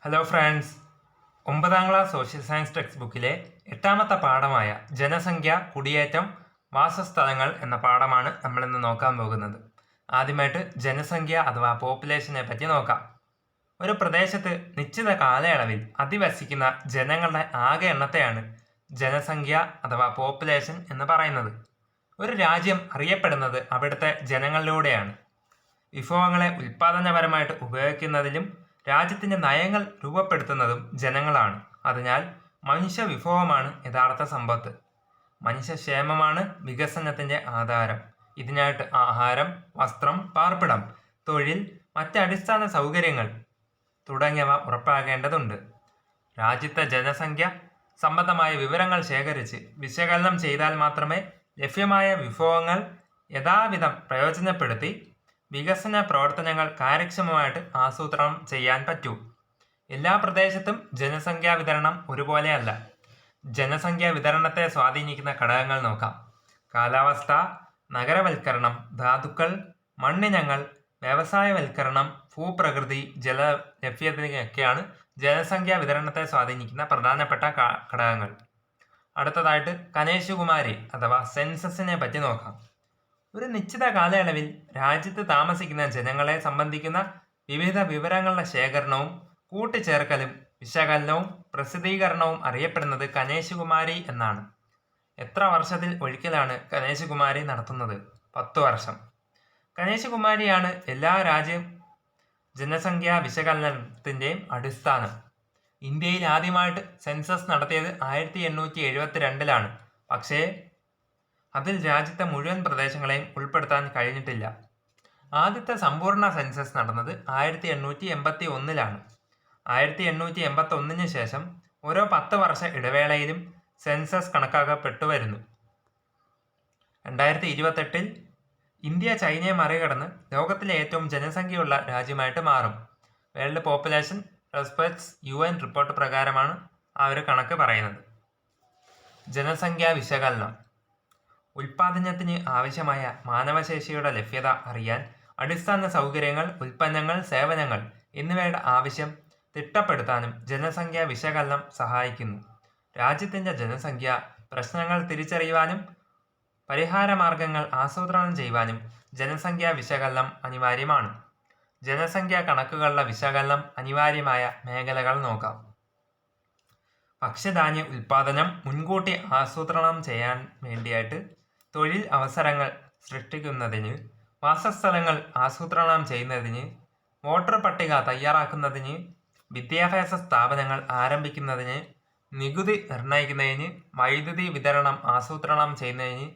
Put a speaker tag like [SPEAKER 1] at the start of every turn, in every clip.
[SPEAKER 1] Hello friends, 9ാം class social science text ബുക്കിലെ 8ാമത്തെ പാഠമായ ജനസംഖ്യ, കുടിയേറ്റം, വാസസ്ഥലങ്ങൾ എന്ന പാഠമാണ് നമ്മളിന്ന് നോക്കാൻ പോകുന്നത്. ആദ്യമായിട്ട് ജനസംഖ്യ അഥവാ പോപ്പുലേഷനെ പറ്റി നോക്കാം. ഒരു പ്രദേശത്ത് നിശ്ചിത കാലയളവിൽ അധിവസിക്കുന്ന ജനങ്ങളുടെ ആകെ എണ്ണത്തെയാണ് ജനസംഖ്യ അഥവാ പോപ്പുലേഷൻ എന്ന് പറയുന്നത്. ഒരു രാജ്യം അറിയപ്പെടുന്നത് അവിടുത്തെ ജനങ്ങളിലൂടെയാണ്. വിഭവങ്ങളെ ഉൽപാദനപരമായിട്ട് ഉപയോഗിക്കുന്നതിലും രാജ്യത്തിൻ്റെ നയങ്ങൾ രൂപപ്പെടുത്തുന്നതും ജനങ്ങളാണ്. അതിനാൽ മനുഷ്യ വിഭവമാണ് യഥാർത്ഥ സമ്പത്ത്. മനുഷ്യക്ഷേമമാണ് വികസനത്തിൻ്റെ ആധാരം. ഇതിനായിട്ട് ആഹാരം, വസ്ത്രം, പാർപ്പിടം, തൊഴിൽ, മറ്റ് അടിസ്ഥാന സൗകര്യങ്ങൾ തുടങ്ങിയവ ഉറപ്പാക്കേണ്ടതുണ്ട്. രാജ്യത്തെ ജനസംഖ്യ സംബന്ധമായ വിവരങ്ങൾ ശേഖരിച്ച് വിശകലനം ചെയ്താൽ മാത്രമേ ലഭ്യമായ വിഭവങ്ങൾ യഥാവിധം പ്രയോജനപ്പെടുത്തി വികസന പ്രവർത്തനങ്ങൾ കാര്യക്ഷമമായിട്ട് ആസൂത്രണം ചെയ്യാൻ പറ്റൂ. എല്ലാ പ്രദേശത്തും ജനസംഖ്യാ വിതരണം ഒരുപോലെയല്ല. ജനസംഖ്യാ വിതരണത്തെ സ്വാധീനിക്കുന്ന ഘടകങ്ങൾ നോക്കാം. കാലാവസ്ഥ, നഗരവൽക്കരണം, ധാതുക്കൾ, മണ്ണിനങ്ങൾ, വ്യവസായവൽക്കരണം, ഭൂപ്രകൃതി, ജലലഭ്യതയൊക്കെയാണ് ജനസംഖ്യാ വിതരണത്തെ സ്വാധീനിക്കുന്ന പ്രധാനപ്പെട്ട ഘടകങ്ങൾ. അടുത്തതായിട്ട് കനേശുകുമാരി അഥവാ സെൻസസിനെ പറ്റി നോക്കാം. ഒരു നിശ്ചിത കാലയളവിൽ രാജ്യത്ത് താമസിക്കുന്ന ജനങ്ങളെ സംബന്ധിക്കുന്ന വിവിധ വിവരങ്ങളുടെ ശേഖരണവും കൂട്ടിച്ചേർക്കലും വിശകലനവും പ്രസിദ്ധീകരണവും അറിയപ്പെടുന്നത് കനേശുകുമാരി എന്നാണ്. എത്ര വർഷത്തിൽ ഒരിക്കലാണ് കനേശുകുമാരി നടത്തുന്നത്? 10 വർഷം. കനേശുകുമാരിയാണ് എല്ലാ ജനസംഖ്യാ വിശകലനത്തിൻ്റെയും അടിസ്ഥാനം. ഇന്ത്യയിൽ ആദ്യമായിട്ട് സെൻസസ് നടത്തിയത് 1872-ലാണ്. പക്ഷേ അതിൽ രാജ്യത്തെ മുഴുവൻ പ്രദേശങ്ങളെയും ഉൾപ്പെടുത്താൻ കഴിഞ്ഞിട്ടില്ല. ആദ്യത്തെ സമ്പൂർണ്ണ സെൻസസ് നടന്നത് 1881-ലാണ്. 1881 ശേഷം ഓരോ 10 വർഷ ഇടവേളയിലും സെൻസസ് കണക്കാക്കപ്പെട്ടു വരുന്നു. 2028-ൽ ഇന്ത്യ ചൈനയെ മറികടന്ന് ലോകത്തിലെ ഏറ്റവും ജനസംഖ്യയുള്ള രാജ്യമായിട്ട് മാറും. World population respects UN report പ്രകാരമാണ് ആ ഒരു കണക്ക് പറയുന്നത്. ജനസംഖ്യാ വിശകലനം. ഉൽപാദനത്തിന് ആവശ്യമായ മാനവശേഷിയുടെ ലഭ്യത അറിയാൻ അടിസ്ഥാന സൗകര്യങ്ങൾ, ഉൽപ്പന്നങ്ങൾ, സേവനങ്ങൾ എന്നിവയുടെ ആവശ്യം തിട്ടപ്പെടുത്താനും ജനസംഖ്യാ വിശകലനം സഹായിക്കുന്നു. രാജ്യത്തിൻ്റെ ജനസംഖ്യ പ്രശ്നങ്ങൾ തിരിച്ചറിയുവാനും പരിഹാരമാർഗങ്ങൾ ആസൂത്രണം ചെയ്യുവാനും ജനസംഖ്യാ വിശകലനം അനിവാര്യമാണ്. ജനസംഖ്യാ കണക്കുകളുടെ വിശകലനം അനിവാര്യമായ മേഖലകൾ നോക്കാം. ഭക്ഷ്യധാന്യ ഉൽപാദനം മുൻകൂട്ടി ആസൂത്രണം ചെയ്യാൻ വേണ്ടിയായിട്ട് തൊഴിൽ അവസരങ്ങൾ സൃഷ്ടിക്കുന്നതിന്, വാസസ്ഥലങ്ങൾ ആസൂത്രണം ചെയ്യുന്നതിന്, വോട്ടർ പട്ടിക തയ്യാറാക്കുന്നതിന്, വിദ്യാഭ്യാസ സ്ഥാപനങ്ങൾ ആരംഭിക്കുന്നതിന്, നികുതി നിർണ്ണയിക്കുന്നതിന്, വൈദ്യുതി വിതരണം ആസൂത്രണം ചെയ്യുന്നതിന്,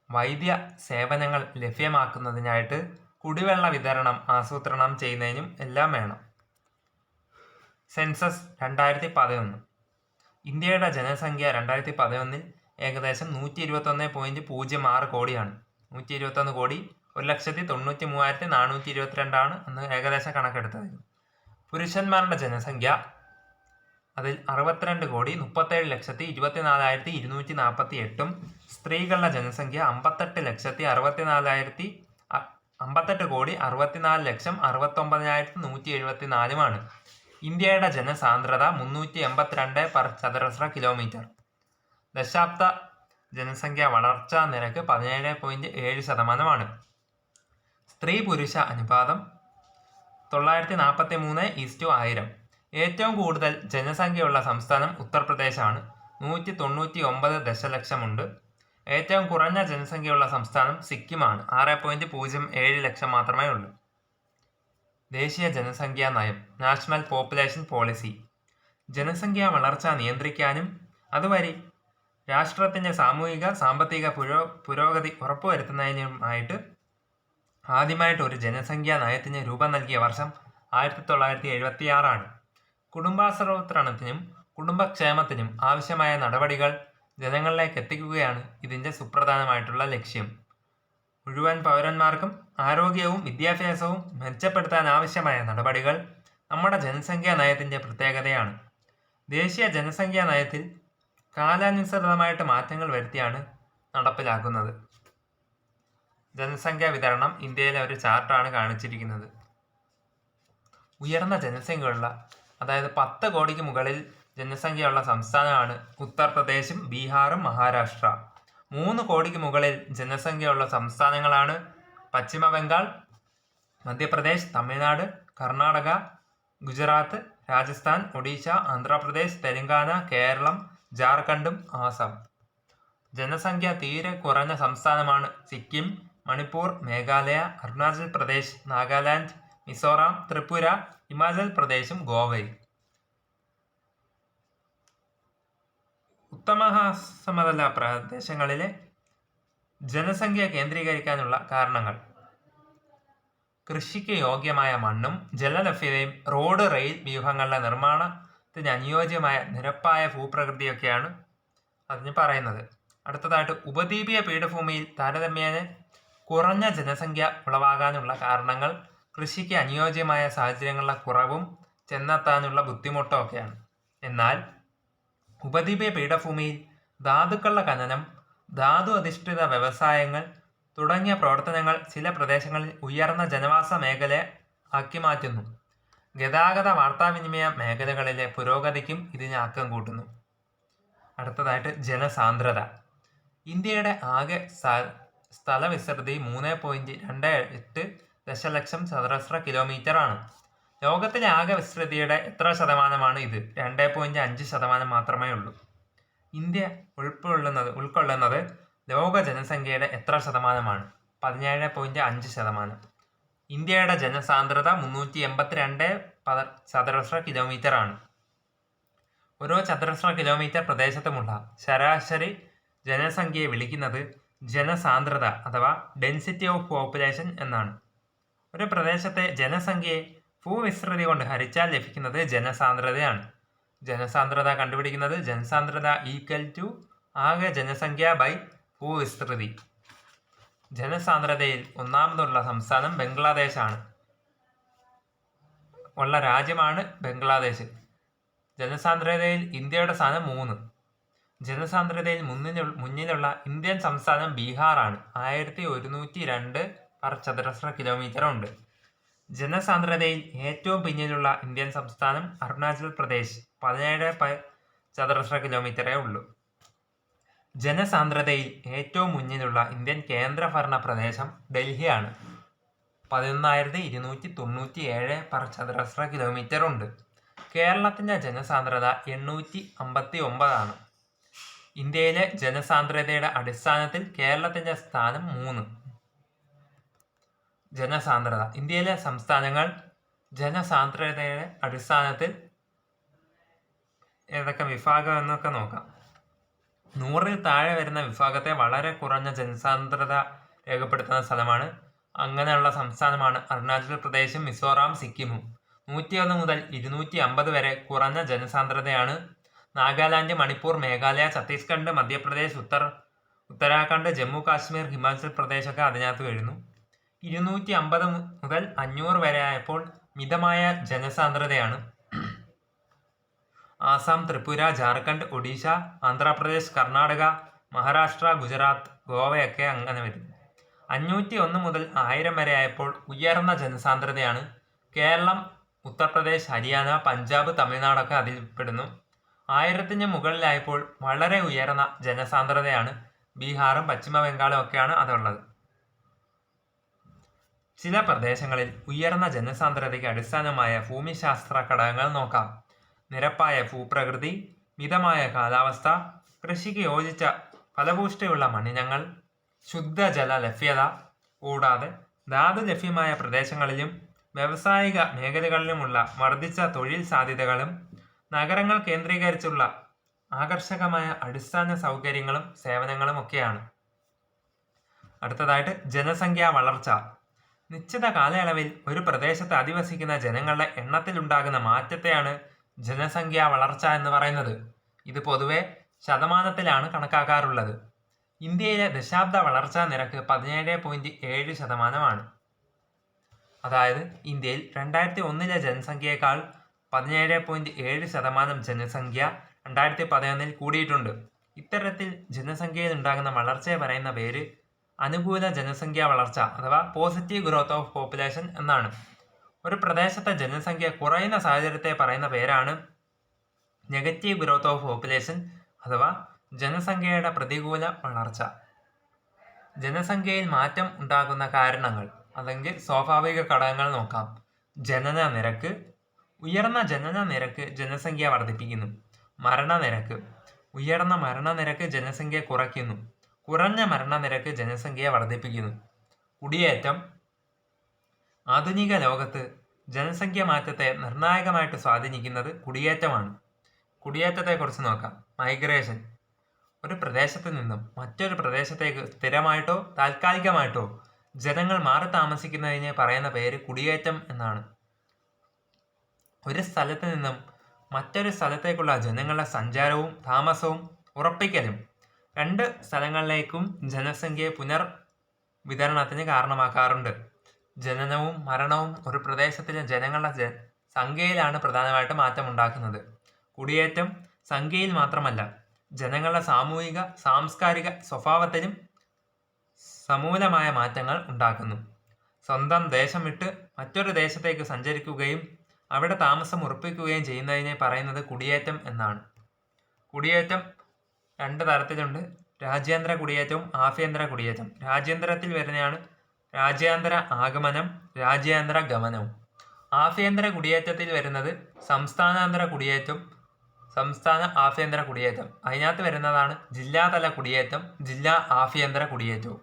[SPEAKER 1] വൈദ്യ സേവനങ്ങൾ ലഭ്യമാക്കുന്നതിനായിട്ട് കുടിവെള്ള വിതരണം ആസൂത്രണം ചെയ്യുന്നതിനും എല്ലാം വേണം. സെൻസസ് 2011. ഇന്ത്യയുടെ ജനസംഖ്യ 2011-ൽ ഏകദേശം 121.06 കോടിയാണ്. 121 കോടി 1,93,422 അന്ന് ഏകദേശം കണക്കെടുത്തത്. പുരുഷന്മാരുടെ ജനസംഖ്യ അതിൽ 62,37,24,248, സ്ത്രീകളുടെ ജനസംഖ്യ 58,64,64,174,174. ഇന്ത്യയുടെ ജനസാന്ദ്രത 382 ചതുരശ്ര കിലോമീറ്റർ. ദശാബ്ദ ജനസംഖ്യാ വളർച്ചാ നിരക്ക് 17.7%. സ്ത്രീ പുരുഷ അനുപാതം 943:1000. ഏറ്റവും കൂടുതൽ ജനസംഖ്യയുള്ള സംസ്ഥാനം ഉത്തർപ്രദേശാണ്. 199 ദശലക്ഷമുണ്ട്. ഏറ്റവും കുറഞ്ഞ ജനസംഖ്യയുള്ള സംസ്ഥാനം സിക്കിമാണ്. 6.07 ലക്ഷം മാത്രമേ ഉള്ളൂ. ദേശീയ ജനസംഖ്യാ നയം, നാഷണൽ പോപ്പുലേഷൻ പോളിസി, ജനസംഖ്യാ വളർച്ച നിയന്ത്രിക്കാനും അതുവഴി രാഷ്ട്രത്തിൻ്റെ സാമൂഹിക സാമ്പത്തിക പുരോഗതി ഉറപ്പുവരുത്തുന്നതിനുമായിട്ട് ആദ്യമായിട്ട് ഒരു ജനസംഖ്യാ നയത്തിന് രൂപം നൽകിയ വർഷം 1976-ആണ്. കുടുംബാസൂത്രണത്തിനും കുടുംബക്ഷേമത്തിനും ആവശ്യമായ നടപടികൾ ജനങ്ങളിലേക്ക് എത്തിക്കുകയാണ് ഇതിൻ്റെ സുപ്രധാനമായിട്ടുള്ള ലക്ഷ്യം. മുഴുവൻ പൗരന്മാർക്കും ആരോഗ്യവും വിദ്യാഭ്യാസവും മെച്ചപ്പെടുത്താൻ ആവശ്യമായ നടപടികൾ നമ്മുടെ ജനസംഖ്യാ നയത്തിൻ്റെ പ്രത്യേകതയാണ്. ദേശീയ ജനസംഖ്യാ നയത്തിൽ കാലാനുസൃതമായിട്ട് മാറ്റങ്ങൾ വരുത്തിയാണ് നടപ്പിലാക്കുന്നത്. ജനസംഖ്യാ വിതരണം ഇന്ത്യയിലെ ഒരു ചാർട്ടാണ് കാണിച്ചിരിക്കുന്നത്. ഉയർന്ന ജനസംഖ്യയുള്ള അതായത് 10 കോടിക്ക് മുകളിൽ ജനസംഖ്യയുള്ള സംസ്ഥാനമാണ് ഉത്തർപ്രദേശും ബീഹാറും മഹാരാഷ്ട്ര. 3 കോടിക്ക് മുകളിൽ ജനസംഖ്യയുള്ള സംസ്ഥാനങ്ങളാണ് പശ്ചിമ ബംഗാൾ, മധ്യപ്രദേശ്, തമിഴ്നാട്, കർണാടക, ഗുജറാത്ത്, രാജസ്ഥാൻ, ഒഡീഷ, ആന്ധ്രാപ്രദേശ്, തെലങ്കാന, കേരളം, ജാർഖണ്ഡും ആസാം. ജനസംഖ്യ തീരെ കുറഞ്ഞ സംസ്ഥാനമാണ് സിക്കിം, മണിപ്പൂർ, മേഘാലയ, അരുണാചൽ പ്രദേശ്, നാഗാലാൻഡ്, മിസോറാം, ത്രിപുര, ഹിമാചൽ പ്രദേശും ഗോവയും. ഉത്തരമഹാസമതല പ്രദേശങ്ങളിലെ ജനസംഖ്യ കേന്ദ്രീകരിക്കാനുള്ള കാരണങ്ങൾ: കൃഷിക്ക് യോഗ്യമായ മണ്ണും ജലലഭ്യതയും റോഡ്, റെയിൽ വ്യൂഹങ്ങളുടെ നിർമ്മാണത്തിന് അനുയോജ്യമായ നിരപ്പായ ഭൂപ്രകൃതിയൊക്കെയാണ് അതിന് പറയുന്നത്. അടുത്തതായിട്ട് ഉപദ്വീപീയ പീഠഭൂമിയിൽ താരതമ്യേന കുറഞ്ഞ ജനസംഖ്യ ഉളവാകാനുള്ള കാരണങ്ങൾ കൃഷിക്ക് അനുയോജ്യമായ സാഹചര്യങ്ങളുടെ കുറവും ചെന്നെത്താനുള്ള ബുദ്ധിമുട്ടും ഒക്കെയാണ്. എന്നാൽ ഉപദ്വീപീയ പീഠഭൂമിയിൽ ധാതുക്കളുടെ ഖനനം, ധാതു അധിഷ്ഠിത വ്യവസായങ്ങൾ തുടങ്ങിയ പ്രവർത്തനങ്ങൾ ചില പ്രദേശങ്ങളിൽ ഉയർന്ന ജനവാസ മേഖല ആക്കി മാറ്റുന്നു. ഗതാഗത വാർത്താവിനിമയ മേഖലകളിലെ പുരോഗതിക്കും ഇതിന് ആക്കം കൂട്ടുന്നു. അടുത്തതായിട്ട് ജനസാന്ദ്രത. ഇന്ത്യയുടെ ആകെ സ്ഥലവിസ്തൃതി 3.28 ദശലക്ഷം ചതുരശ്ര കിലോമീറ്റർ ആണ്. ലോകത്തിലെ ആകെ വിസ്തൃതിയുടെ എത്ര ശതമാനമാണ് ഇത്? 2.5% മാത്രമേ ഉള്ളൂ. ഇന്ത്യ ഉൾക്കൊള്ളുന്നത് ലോക ജനസംഖ്യയുടെ എത്ര ശതമാനമാണ്? 17.5%. ഇന്ത്യയുടെ ജനസാന്ദ്രത 382 ചതുരശ്ര കിലോമീറ്റർ ആണ്. ഓരോ ചതുരശ്ര കിലോമീറ്റർ പ്രദേശത്തുമുള്ള ശരാശരി ജനസംഖ്യയെ വിളിക്കുന്നത് ജനസാന്ദ്രത അഥവാ ഡെൻസിറ്റി ഓഫ് പോപ്പുലേഷൻ എന്നാണ്. ഒരു പ്രദേശത്തെ ജനസംഖ്യയെ ഭൂവിസ്തൃതി കൊണ്ട് ഹരിച്ചാൽ ലഭിക്കുന്നത് ജനസാന്ദ്രതയാണ്. ജനസാന്ദ്രത കണ്ടുപിടിക്കുന്നത് ജനസാന്ദ്രത = ആകെ ജനസംഖ്യ ബൈ ഭൂവിസ്തൃതി. ജനസാന്ദ്രതയിൽ ഒന്നാമതുള്ള സംസ്ഥാനം ബംഗ്ലാദേശാണ്. ഉള്ള രാജ്യമാണ് ബംഗ്ലാദേശ്. ജനസാന്ദ്രതയിൽ ഇന്ത്യയുടെ സ്ഥാനം 3. ജനസാന്ദ്രതയിൽ മുന്നിലുള്ള ഇന്ത്യൻ സംസ്ഥാനം ബീഹാറാണ്. 1102 ചതുരശ്ര കിലോമീറ്റർ ഉണ്ട്. ജനസാന്ദ്രതയിൽ ഏറ്റവും പിന്നിലുള്ള ഇന്ത്യൻ സംസ്ഥാനം അരുണാചൽ പ്രദേശ്. 17 ചതുരശ്ര കിലോമീറ്ററേ ഉള്ളൂ. ജനസാന്ദ്രതയിൽ ഏറ്റവും മുന്നിലുള്ള ഇന്ത്യൻ കേന്ദ്രഭരണ പ്രദേശം ഡൽഹിയാണ്. 11,297 ചതുരശ്ര കിലോമീറ്റർ ഉണ്ട്. കേരളത്തിൻ്റെ ജനസാന്ദ്രത 859 ആണ്. ഇന്ത്യയിലെ ജനസാന്ദ്രതയുടെ അടിസ്ഥാനത്തിൽ കേരളത്തിൻ്റെ സ്ഥാനം 3. ജനസാന്ദ്രത. ഇന്ത്യയിലെ സംസ്ഥാനങ്ങൾ ജനസാന്ദ്രതയുടെ അടിസ്ഥാനത്തിൽ ഏതൊക്കെ വിഭാഗം എന്നൊക്കെ നോക്കാം. 100-ൽ താഴെ വരുന്ന വിഭാഗത്തെ വളരെ കുറഞ്ഞ ജനസാന്ദ്രത രേഖപ്പെടുത്തുന്ന സ്ഥലമാണ്. അങ്ങനെയുള്ള സംസ്ഥാനമാണ് അരുണാചൽ പ്രദേശും മിസോറാം, സിക്കിമും. 101 മുതൽ 250 വരെ കുറഞ്ഞ ജനസാന്ദ്രതയാണ് നാഗാലാൻഡ്, മണിപ്പൂർ, മേഘാലയ, ഛത്തീസ്ഗഡ്, മധ്യപ്രദേശ്, ഉത്തരാഖണ്ഡ്, ജമ്മു കാശ്മീർ, ഹിമാചൽ പ്രദേശൊക്കെ അതിനകത്ത് വരുന്നു. 250 മുതൽ 500 വരെ ആയപ്പോൾ മിതമായ ജനസാന്ദ്രതയാണ് ആസാം, ത്രിപുര, ജാർഖണ്ഡ്, ഒഡീഷ, ആന്ധ്രാപ്രദേശ്, കർണാടക, മഹാരാഷ്ട്ര, ഗുജറാത്ത്, ഗോവയൊക്കെ അങ്ങനെ വരും. 501 മുതൽ 1000 വരെ ആയപ്പോൾ ഉയർന്ന ജനസാന്ദ്രതയാണ് കേരളം, ഉത്തർപ്രദേശ്, ഹരിയാന, പഞ്ചാബ്, തമിഴ്നാടൊക്കെ അതിൽ പെടുന്നു. 1000-ന് മുകളിലായപ്പോൾ വളരെ ഉയർന്ന ജനസാന്ദ്രതയാണ് ബീഹാറും പശ്ചിമ ബംഗാളും ഒക്കെയാണ് അതുള്ളത്. ചില പ്രദേശങ്ങളിൽ ഉയർന്ന ജനസാന്ദ്രതയ്ക്ക് അടിസ്ഥാനമായ ഭൂമിശാസ്ത്ര ഘടകങ്ങൾ നോക്കാം. നിരപ്പായ ഭൂപ്രകൃതി, മിതമായ കാലാവസ്ഥ, കൃഷിക്ക് യോജിച്ച ഫലപുഷ്ടിയുള്ള മണ്ണിനങ്ങൾ, ശുദ്ധജല ലഭ്യത, കൂടാതെ ധാതു ലഭ്യമായ പ്രദേശങ്ങളിലും വ്യാവസായിക മേഖലകളിലുമുള്ള വർദ്ധിച്ച തൊഴിൽ സാധ്യതകളും നഗരങ്ങൾ കേന്ദ്രീകരിച്ചുള്ള ആകർഷകമായ അടിസ്ഥാന സൗകര്യങ്ങളും സേവനങ്ങളും ഒക്കെയാണ്. അടുത്തതായിട്ട് ജനസംഖ്യാ വളർച്ച. നിശ്ചിത കാലയളവിൽ ഒരു പ്രദേശത്ത് അധിവസിക്കുന്ന ജനങ്ങളുടെ എണ്ണത്തിലുണ്ടാകുന്ന മാറ്റത്തെയാണ് ജനസംഖ്യാ വളർച്ച എന്ന് പറയുന്നത്. ഇത് പൊതുവെ ശതമാനത്തിലാണ് കണക്കാക്കാറുള്ളത്. ഇന്ത്യയിലെ ദശാബ്ദ വളർച്ചാ നിരക്ക് 17.7%. അതായത് ഇന്ത്യയിൽ 2001-ലെ ജനസംഖ്യയേക്കാൾ 17.7% ജനസംഖ്യ 2011-ൽ കൂടിയിട്ടുണ്ട്. ഇത്തരത്തിൽ ജനസംഖ്യയിൽ ഉണ്ടാകുന്ന വളർച്ചയെ പറയുന്ന പേര് അനുകൂല ജനസംഖ്യാ വളർച്ച അഥവാ പോസിറ്റീവ് ഗ്രോത്ത് ഓഫ് പോപ്പുലേഷൻ എന്നാണ്. ഒരു പ്രദേശത്തെ ജനസംഖ്യ കുറയുന്ന സാഹചര്യത്തെ പറയുന്ന പേരാണ് നെഗറ്റീവ് ഗ്രോത്ത് ഓഫ് പോപ്പുലേഷൻ അഥവാ ജനസംഖ്യയുടെ പ്രതികൂല വളർച്ച. ജനസംഖ്യയിൽ മാറ്റം ഉണ്ടാകുന്ന കാരണങ്ങൾ അല്ലെങ്കിൽ സ്വാഭാവിക ഘടകങ്ങൾ നോക്കാം. ജനന നിരക്ക്. ഉയർന്ന ജനന നിരക്ക് ജനസംഖ്യ വർദ്ധിപ്പിക്കുന്നു. മരണനിരക്ക്. ഉയർന്ന മരണനിരക്ക് ജനസംഖ്യ കുറയ്ക്കുന്നു. കുറഞ്ഞ മരണനിരക്ക് ജനസംഖ്യയെ വർദ്ധിപ്പിക്കുന്നു. കുടിയേറ്റം. ആധുനിക ലോകത്ത് ജനസംഖ്യ മാറ്റത്തെ നിർണായകമായിട്ട് സ്വാധീനിക്കുന്നത് കുടിയേറ്റമാണ്. കുടിയേറ്റത്തെക്കുറിച്ച് നോക്കാം. മൈഗ്രേഷൻ. ഒരു പ്രദേശത്ത് നിന്നും മറ്റൊരു പ്രദേശത്തേക്ക് സ്ഥിരമായിട്ടോ താൽക്കാലികമായിട്ടോ ജനങ്ങൾ മാറി താമസിക്കുന്നതിനെ പറയുന്ന പേര് കുടിയേറ്റം എന്നാണ്. ഒരു സ്ഥലത്ത് നിന്നും മറ്റൊരു സ്ഥലത്തേക്കുള്ള ജനങ്ങളുടെ സഞ്ചാരവും താമസവും ഉറപ്പിക്കലും രണ്ട് സ്ഥലങ്ങളിലേക്കും ജനസംഖ്യയെ വിതരണത്തിന് കാരണമാക്കാറുണ്ട്. ജനനവും മരണവും ഒരു പ്രദേശത്തിലെ ജനങ്ങളുടെ സംഖ്യയിലാണ് പ്രധാനമായിട്ട് മാറ്റമുണ്ടാക്കുന്നത്. കുടിയേറ്റം സംഖ്യയിൽ മാത്രമല്ല, ജനങ്ങളുടെ സാമൂഹിക സാംസ്കാരിക സ്വഭാവത്തിലും സമൂലമായ മാറ്റങ്ങൾ ഉണ്ടാക്കുന്നു. സ്വന്തം ദേശം വിട്ട് മറ്റൊരു ദേശത്തേക്ക് സഞ്ചരിക്കുകയും അവിടെ താമസം ഉറപ്പിക്കുകയും ചെയ്യുന്നതിനെ പറയുന്നത് കുടിയേറ്റം എന്നാണ്. കുടിയേറ്റം രണ്ട് തരത്തിലുണ്ട്. രാജ്യാന്തര കുടിയേറ്റവും ആഭ്യന്തര കുടിയേറ്റം. രാജ്യാന്തരത്തിൽ വരുന്നതാണ് രാജ്യാന്തര ആഗമനം, രാജ്യാന്തര ഗമനവും. ആഭ്യന്തര കുടിയേറ്റത്തിൽ വരുന്നത് സംസ്ഥാനാന്തര കുടിയേറ്റം, സംസ്ഥാന ആഭ്യന്തര കുടിയേറ്റം. അതിനകത്ത് വരുന്നതാണ് ജില്ലാതല കുടിയേറ്റം, ജില്ലാ ആഭ്യന്തര കുടിയേറ്റവും.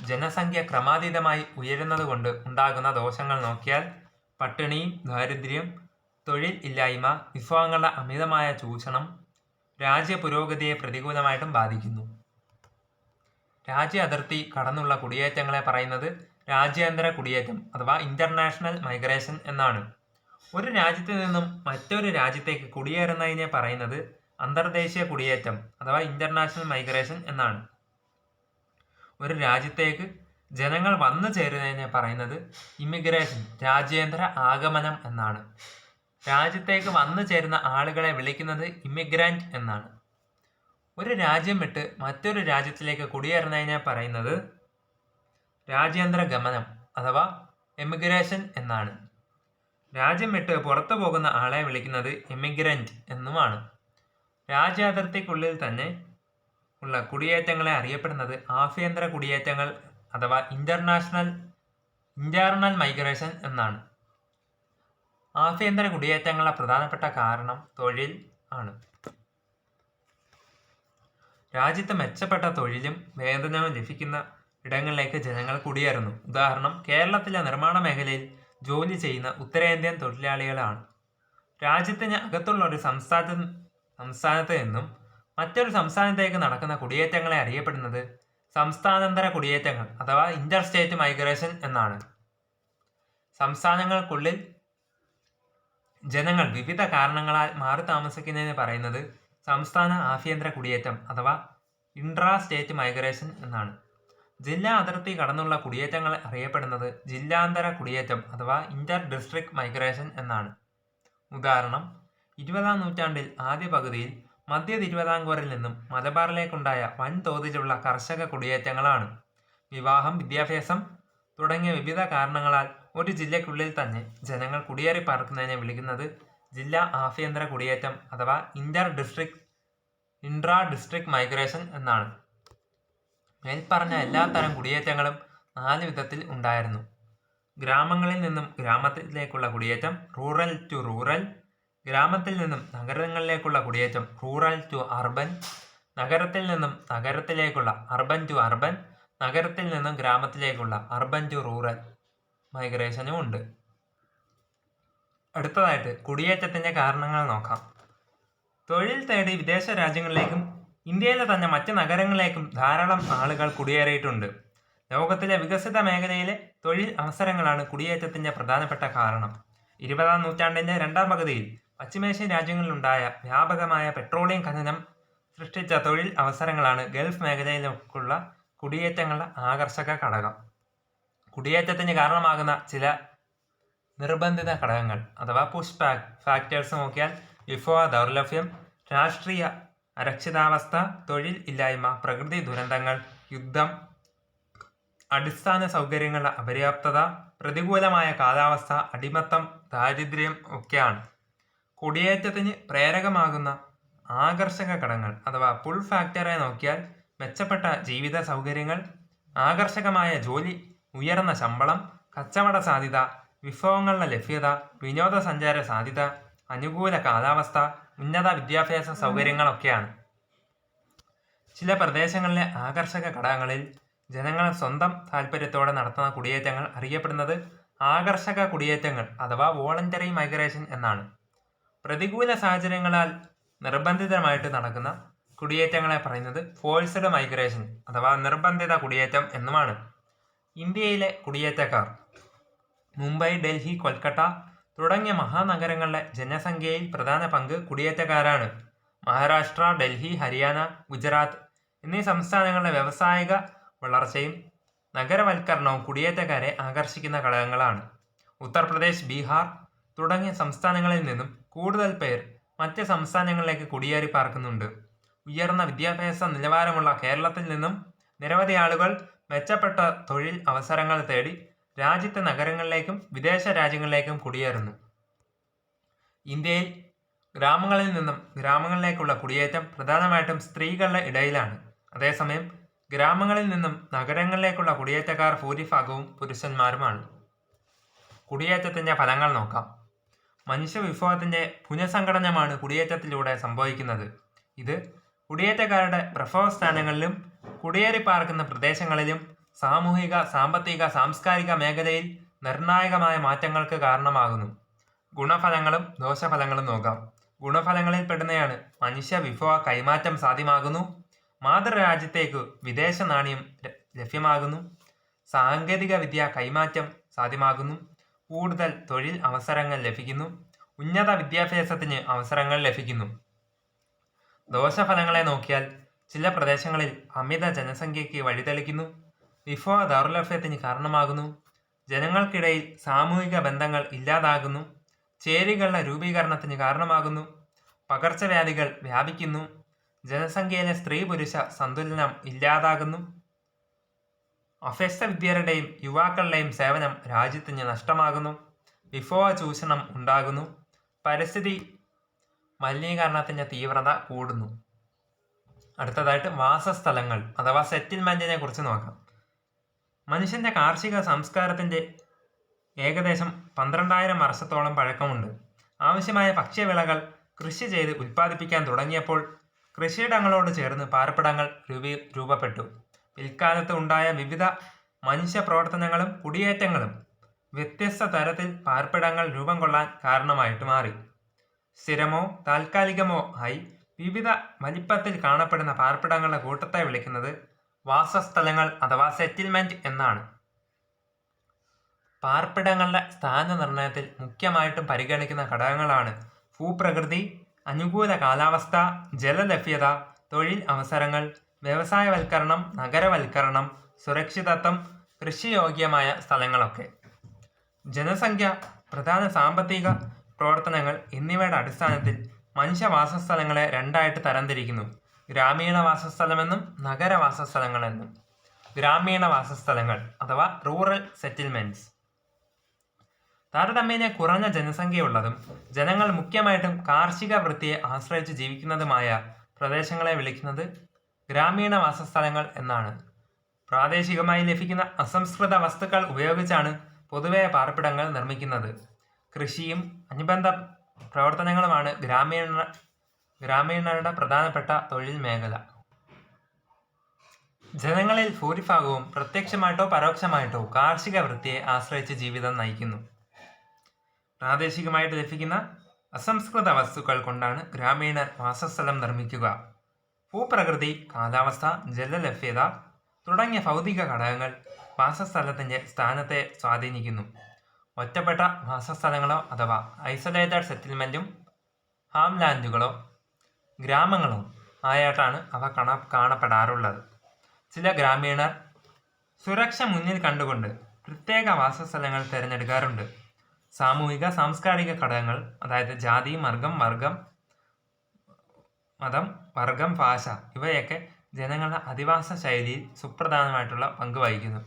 [SPEAKER 1] ജനസംഖ്യ ക്രമാതീതമായി ഉയരുന്നത് കൊണ്ട് ഉണ്ടാകുന്ന ദോഷങ്ങൾ നോക്കിയാൽ പട്ടിണി, ദാരിദ്ര്യം, തൊഴിൽ ഇല്ലായ്മ, വിഭവങ്ങളുടെ അമിതമായ ചൂഷണം രാജ്യ പുരോഗതിയെ പ്രതികൂലമായിട്ടും ബാധിക്കുന്നു. രാജ്യ അതിർത്തി കടന്നുള്ള കുടിയേറ്റങ്ങളെ പറയുന്നത് രാജ്യാന്തര കുടിയേറ്റം അഥവാ ഇന്റർനാഷണൽ മൈഗ്രേഷൻ എന്നാണ്. ഒരു രാജ്യത്ത് നിന്നും മറ്റൊരു രാജ്യത്തേക്ക് കുടിയേറുന്നതിനെ പറയുന്നത് അന്തർദേശീയ കുടിയേറ്റം അഥവാ ഇന്റർനാഷണൽ മൈഗ്രേഷൻ എന്നാണ്. ഒരു രാജ്യത്തേക്ക് ജനങ്ങൾ വന്നു ചേരുന്നതിനെ പറയുന്നത് ഇമിഗ്രേഷൻ, രാജ്യാന്തര ആഗമനം എന്നാണ്. രാജ്യത്തേക്ക് വന്നു ചേരുന്ന ആളുകളെ വിളിക്കുന്നത് ഇമിഗ്രന്റ് എന്നാണ്. ഒരു രാജ്യം വിട്ട് മറ്റൊരു രാജ്യത്തിലേക്ക് കുടിയേറുന്നതിനെ പറയുന്നത് രാജ്യാന്തര ഗമനം അഥവാ എമിഗ്രേഷൻ എന്നാണ്. രാജ്യം വിട്ട് പുറത്തു പോകുന്ന ആളെ വിളിക്കുന്നത് എമിഗ്രന്റ് എന്നുമാണ്. രാജ്യാതിർത്തിക്കുള്ളിൽ തന്നെ ഉള്ള കുടിയേറ്റങ്ങളെ അറിയപ്പെടുന്നത് ആഭ്യന്തര കുടിയേറ്റങ്ങൾ അഥവാ ഇന്റേണൽ മൈഗ്രേഷൻ എന്നാണ്. ആഭ്യന്തര കുടിയേറ്റങ്ങളുടെ പ്രധാനപ്പെട്ട കാരണം തൊഴിൽ ആണ്. രാജ്യത്ത് മെച്ചപ്പെട്ട തൊഴിലും വേതനവും ലഭിക്കുന്ന ഇടങ്ങളിലേക്ക് ജനങ്ങൾ കുടിയേറുന്നു. ഉദാഹരണം, കേരളത്തിലെ നിർമ്മാണ മേഖലയിൽ ജോലി ചെയ്യുന്ന ഉത്തരേന്ത്യൻ തൊഴിലാളികളാണ്. രാജ്യത്തിന് അകത്തുള്ള ഒരു സംസ്ഥാനത്ത് നിന്നും മറ്റൊരു സംസ്ഥാനത്തേക്ക് നടക്കുന്ന കുടിയേറ്റങ്ങളെ അറിയപ്പെടുന്നത് സംസ്ഥാനാന്തര കുടിയേറ്റങ്ങൾ അഥവാ ഇന്റർ സ്റ്റേറ്റ് മൈഗ്രേഷൻ എന്നാണ്. സംസ്ഥാനങ്ങൾക്കുള്ളിൽ ജനങ്ങൾ വിവിധ കാരണങ്ങളാൽ മാറി താമസിക്കുന്നതിന് പറയുന്നത് സംസ്ഥാന ആഭ്യന്തര കുടിയേറ്റം അഥവാ ഇൻട്രാ സ്റ്റേറ്റ് മൈഗ്രേഷൻ എന്നാണ്. ജില്ലാ അതിർത്തി കടന്നുള്ള കുടിയേറ്റങ്ങൾ അറിയപ്പെടുന്നത് ജില്ലാന്തര കുടിയേറ്റം അഥവാ ഇന്റർ ഡിസ്ട്രിക്ട് മൈഗ്രേഷൻ എന്നാണ്. ഉദാഹരണം, 20-ാം നൂറ്റാണ്ടിൽ ആദ്യ പകുതിയിൽ മധ്യ തിരുവിതാംകൂറിൽ നിന്നും മലബാറിലേക്കുണ്ടായ വൻതോതിലുള്ള കർഷക കുടിയേറ്റങ്ങളാണ്. വിവാഹം, വിദ്യാഭ്യാസം തുടങ്ങിയ വിവിധ കാരണങ്ങളാൽ ഒരു ജില്ലയ്ക്കുള്ളിൽ തന്നെ ജനങ്ങൾ കുടിയേറി പാർക്കുന്നതിനെ വിളിക്കുന്നത് ജില്ലാ ആഭ്യന്തര കുടിയേറ്റം അഥവാ ഇൻട്രാ ഡിസ്ട്രിക്ട് മൈഗ്രേഷൻ എന്നാണ്. മേൽപ്പറഞ്ഞ എല്ലാ തരം കുടിയേറ്റങ്ങളും 4 വിധത്തിൽ ഉണ്ടായിരുന്നു. ഗ്രാമങ്ങളിൽ നിന്നും ഗ്രാമത്തിലേക്കുള്ള കുടിയേറ്റം റൂറൽ ടു റൂറൽ, ഗ്രാമത്തിൽ നിന്നും നഗരങ്ങളിലേക്കുള്ള കുടിയേറ്റം റൂറൽ ടു അർബൻ, നഗരത്തിൽ നിന്നും നഗരത്തിലേക്കുള്ള അർബൻ ടു അർബൻ, നഗരത്തിൽ നിന്നും ഗ്രാമത്തിലേക്കുള്ള അർബൻ ടു റൂറൽ മൈഗ്രേഷനും ഉണ്ട്. അടുത്തതായിട്ട് കുടിയേറ്റത്തിന്റെ കാരണങ്ങൾ നോക്കാം. തൊഴിൽ തേടി വിദേശ രാജ്യങ്ങളിലേക്കും ഇന്ത്യയിലെ തന്നെ മറ്റ് നഗരങ്ങളിലേക്കും ധാരാളം ആളുകൾ കുടിയേറിയിട്ടുണ്ട്. ലോകത്തിലെ വികസിത മേഖലയിലെ തൊഴിൽ അവസരങ്ങളാണ് കുടിയേറ്റത്തിന്റെ പ്രധാനപ്പെട്ട കാരണം. 20-ാം നൂറ്റാണ്ടിന്റെ രണ്ടാം പകുതിയിൽ പശ്ചിമേഷ്യൻ രാജ്യങ്ങളിലുണ്ടായ വ്യാപകമായ പെട്രോളിയം ഖനനം സൃഷ്ടിച്ച തൊഴിൽ അവസരങ്ങളാണ് ഗൾഫ് മേഖലയിലേക്കുള്ള കുടിയേറ്റങ്ങളുടെ ആകർഷക ഘടകം. കുടിയേറ്റത്തിന് കാരണമാകുന്ന ചില നിർബന്ധിത ഘടകങ്ങൾ അഥവാ പുഷ് ഫാക്ടേഴ്സ് നോക്കിയാൽ വിഭവ ദൗർലഭ്യം, രാഷ്ട്രീയ അരക്ഷിതാവസ്ഥ, തൊഴിൽ ഇല്ലായ്മ, പ്രകൃതി ദുരന്തങ്ങൾ, യുദ്ധം, അടിസ്ഥാന സൗകര്യങ്ങളുടെ അപര്യാപ്തത, പ്രതികൂലമായ കാലാവസ്ഥ, അടിമത്തം, ദാരിദ്ര്യം ഒക്കെയാണ്. കുടിയേറ്റത്തിന് പ്രേരകമാകുന്ന ആകർഷക ഘടകങ്ങൾ അഥവാ പുൾ ഫാക്ടറെ നോക്കിയാൽ മെച്ചപ്പെട്ട ജീവിത സൗകര്യങ്ങൾ, ആകർഷകമായ ജോലി, ഉയർന്ന ശമ്പളം, കച്ചവട സാധ്യത, വിഭവങ്ങളുടെ ലഭ്യത, വിനോദസഞ്ചാര സാധ്യത, അനുകൂല കാലാവസ്ഥ, ഉന്നത വിദ്യാഭ്യാസ സൗകര്യങ്ങളൊക്കെയാണ്. ചില പ്രദേശങ്ങളിലെ ആകർഷക ഘടകങ്ങളിൽ ജനങ്ങൾ സ്വന്തം താല്പര്യത്തോടെ നടത്തുന്ന കുടിയേറ്റങ്ങൾ അറിയപ്പെടുന്നത് ആകർഷക കുടിയേറ്റങ്ങൾ അഥവാ വോളണ്ടറി മൈഗ്രേഷൻ എന്നാണ്. പ്രതികൂല സാഹചര്യങ്ങളാൽ നിർബന്ധിതമായിട്ട് നടക്കുന്ന കുടിയേറ്റങ്ങളെ പറയുന്നത് ഫോഴ്സ്ഡ് മൈഗ്രേഷൻ അഥവാ നിർബന്ധിത കുടിയേറ്റം എന്നുമാണ്. ഇന്ത്യയിലെ കുടിയേറ്റക്കാർ മുംബൈ, ഡൽഹി, കൊൽക്കത്ത തുടങ്ങിയ മഹാനഗരങ്ങളിലെ ജനസംഖ്യയിൽ പ്രധാന പങ്ക് കുടിയേറ്റക്കാരാണ്. മഹാരാഷ്ട്ര, ഡൽഹി, ഹരിയാന, ഗുജറാത്ത് എന്നീ സംസ്ഥാനങ്ങളിലെ വ്യാവസായിക വളർച്ചയും നഗരവൽക്കരണവും കുടിയേറ്റക്കാരെ ആകർഷിക്കുന്ന ഘടകങ്ങളാണ്. ഉത്തർപ്രദേശ്, ബീഹാർ തുടങ്ങിയ സംസ്ഥാനങ്ങളിൽ നിന്നും കൂടുതൽ പേർ മറ്റ് സംസ്ഥാനങ്ങളിലേക്ക് കുടിയേറി പാർക്കുന്നുണ്ട്. ഉയർന്ന വിദ്യാഭ്യാസ നിലവാരമുള്ള കേരളത്തിൽ നിന്നും നിരവധി ആളുകൾ മെച്ചപ്പെട്ട തൊഴിൽ അവസരങ്ങൾ തേടി രാജ്യത്തെ നഗരങ്ങളിലേക്കും വിദേശ രാജ്യങ്ങളിലേക്കും കുടിയേറുന്നു. ഇന്ത്യയിൽ ഗ്രാമങ്ങളിൽ നിന്നും ഗ്രാമങ്ങളിലേക്കുള്ള കുടിയേറ്റം പ്രധാനമായിട്ടും സ്ത്രീകളുടെ ഇടയിലാണ്. അതേസമയം ഗ്രാമങ്ങളിൽ നിന്നും നഗരങ്ങളിലേക്കുള്ള കുടിയേറ്റക്കാർ ഭൂരിഭാഗവും പുരുഷന്മാരുമാണ്. കുടിയേറ്റത്തിൻ്റെ ഫലങ്ങൾ നോക്കാം. മനുഷ്യ വിഭവത്തിൻ്റെ പുനഃസംഘടനമാണ് കുടിയേറ്റത്തിലൂടെ സംഭവിക്കുന്നത്. ഇത് കുടിയേറ്റക്കാരുടെ പ്രഭവസ്ഥാനങ്ങളിലും കുടിയേറി പാർക്കുന്ന പ്രദേശങ്ങളിലും സാമൂഹിക, സാമ്പത്തിക, സാംസ്കാരിക മേഖലയിൽ നിർണായകമായ മാറ്റങ്ങൾക്ക് കാരണമാകുന്നു. ഗുണഫലങ്ങളും ദോഷഫലങ്ങളും നോക്കാം. ഗുണഫലങ്ങളിൽ പെടുന്നതാണ് മനുഷ്യ വിഭവ കൈമാറ്റം സാധ്യമാകുന്നു, മാതൃരാജ്യത്തേക്ക് വിദേശ നാണ്യം ലഭ്യമാകുന്നു, സാങ്കേതിക വിദ്യ കൈമാറ്റം സാധ്യമാകുന്നു, കൂടുതൽ തൊഴിൽ അവസരങ്ങൾ ലഭിക്കുന്നു, ഉന്നത വിദ്യാഭ്യാസത്തിന് അവസരങ്ങൾ ലഭിക്കുന്നു. ദോഷഫലങ്ങളെ നോക്കിയാൽ ചില പ്രദേശങ്ങളിൽ അമിത ജനസംഖ്യയ്ക്ക് വഴിതെളിക്കുന്നു, വിഭവ ദൗർലഭ്യത്തിന് കാരണമാകുന്നു, ജനങ്ങൾക്കിടയിൽ സാമൂഹിക ബന്ധങ്ങൾ ഇല്ലാതാകുന്നു, ചേരികളുടെ രൂപീകരണത്തിന് കാരണമാകുന്നു, പകർച്ചവ്യാധികൾ വ്യാപിക്കുന്നു, ജനസംഖ്യയിലെ സ്ത്രീ പുരുഷ സന്തുലനം ഇല്ലാതാകുന്നു, അഭ്യസ്തവിദ്യരുടെയും യുവാക്കളുടെയും സേവനം രാജ്യത്തിന് നഷ്ടമാകുന്നു, വിഭവ ചൂഷണം ഉണ്ടാകുന്നു, പരിസ്ഥിതി മലിനീകരണത്തിൻ്റെ തീവ്രത കൂടുന്നു. അടുത്തതായിട്ട് വാസസ്ഥലങ്ങൾ അഥവാ സെറ്റിൽമെൻറ്റിനെ കുറിച്ച് നോക്കാം. മനുഷ്യൻ്റെ കാർഷിക സംസ്കാരത്തിൻ്റെ ഏകദേശം 12,000 വർഷത്തോളം പഴക്കമുണ്ട്. ആവശ്യമായ ഭക്ഷ്യവിളകൾ കൃഷി ചെയ്ത് ഉൽപ്പാദിപ്പിക്കാൻ തുടങ്ങിയപ്പോൾ കൃഷിയിടങ്ങളോട് ചേർന്ന് പാർപ്പിടങ്ങൾ രൂപപ്പെട്ടു. പിൽക്കാലത്ത് ഉണ്ടായ വിവിധ മനുഷ്യ പ്രവർത്തനങ്ങളും കുടിയേറ്റങ്ങളും വ്യത്യസ്ത തരത്തിൽ പാർപ്പിടങ്ങൾ രൂപം കൊള്ളാൻ കാരണമായിട്ട് മാറി. സ്ഥിരമോ താൽക്കാലികമോ ആയി വിവിധ വലിപ്പത്തിൽ കാണപ്പെടുന്ന പാർപ്പിടങ്ങളുടെ കൂട്ടത്തെ വിളിക്കുന്നത് വാസസ്ഥലങ്ങൾ അഥവാ സെറ്റിൽമെൻറ്റ് എന്നാണ്. പാർപ്പിടങ്ങളുടെ സ്ഥാനനിർണയത്തിൽ മുഖ്യമായിട്ടും പരിഗണിക്കുന്ന ഘടകങ്ങളാണ് ഭൂപ്രകൃതി, അനുകൂല കാലാവസ്ഥ, ജലലഭ്യത, തൊഴിൽ അവസരങ്ങൾ, വ്യവസായവൽക്കരണം, നഗരവൽക്കരണം, സുരക്ഷിതത്വം, കൃഷിയോഗ്യമായ സ്ഥലങ്ങളൊക്കെ. ജനസംഖ്യ, പ്രധാന സാമ്പത്തിക പ്രവർത്തനങ്ങൾ എന്നിവയുടെ അടിസ്ഥാനത്തിൽ മനുഷ്യവാസസ്ഥലങ്ങളെ രണ്ടായിട്ട് തരംതിരിക്കുന്നു: ഗ്രാമീണ വാസസ്ഥലമെന്നും നഗരവാസസ്ഥലങ്ങളെന്നും. ഗ്രാമീണ വാസസ്ഥലങ്ങൾ അഥവാ റൂറൽ സെറ്റിൽമെൻറ്റ്സ് താരതമ്യേന കുറഞ്ഞ ജനസംഖ്യയുള്ളതും ജനങ്ങൾ മുഖ്യമായിട്ടും കാർഷിക വൃത്തിയെ ആശ്രയിച്ച് ജീവിക്കുന്നതുമായ പ്രദേശങ്ങളെ വിളിക്കുന്നത് ഗ്രാമീണ വാസസ്ഥലങ്ങൾ എന്നാണ്. പ്രാദേശികമായി ലഭിക്കുന്ന അസംസ്കൃത വസ്തുക്കൾ ഉപയോഗിച്ചാണ് പൊതുവെ പാർപ്പിടങ്ങൾ നിർമ്മിക്കുന്നത്. കൃഷിയും അനുബന്ധ പ്രവർത്തനങ്ങളുമാണ് ഗ്രാമീണരുടെ പ്രധാനപ്പെട്ട തൊഴിൽ മേഖല. ജനങ്ങളിൽ ഭൂരിഭാഗവും പ്രത്യക്ഷമായിട്ടോ പരോക്ഷമായിട്ടോ കാർഷിക വൃത്തിയെ ആശ്രയിച്ച് ജീവിതം നയിക്കുന്നു. പ്രാദേശികമായിട്ട് ലഭിക്കുന്ന അസംസ്കൃത വസ്തുക്കൾ കൊണ്ടാണ് ഗ്രാമീണർ വാസസ്ഥലം നിർമ്മിക്കുക. ഭൂപ്രകൃതി, കാലാവസ്ഥ, ജലലഭ്യത തുടങ്ങിയ ഭൗതിക ഘടകങ്ങൾ വാസസ്ഥലത്തിൻ്റെ സ്ഥാനത്തെ സ്വാധീനിക്കുന്നു. ഒറ്റപ്പെട്ട വാസസ്ഥലങ്ങളോ അഥവാ ഐസൊലേറ്റഡ് സെറ്റിൽമെൻറ്റും ഹാംലാൻഡുകളോ ഗ്രാമങ്ങളോ ആയിട്ടാണ് അവ കാണപ്പെടാറുള്ളത്. ചില ഗ്രാമീണർ സുരക്ഷ മുന്നിൽ കണ്ടുകൊണ്ട് പ്രത്യേക വാസസ്ഥലങ്ങൾ തിരഞ്ഞെടുക്കാറുണ്ട്. സാമൂഹിക സാംസ്കാരിക ഘടകങ്ങൾ, അതായത് ജാതി, മതം, വർഗം, ഭാഷ ഇവയൊക്കെ ജനങ്ങളുടെ അധിവാസ ശൈലിയിൽ സുപ്രധാനമായിട്ടുള്ള പങ്ക് വഹിക്കുന്നു.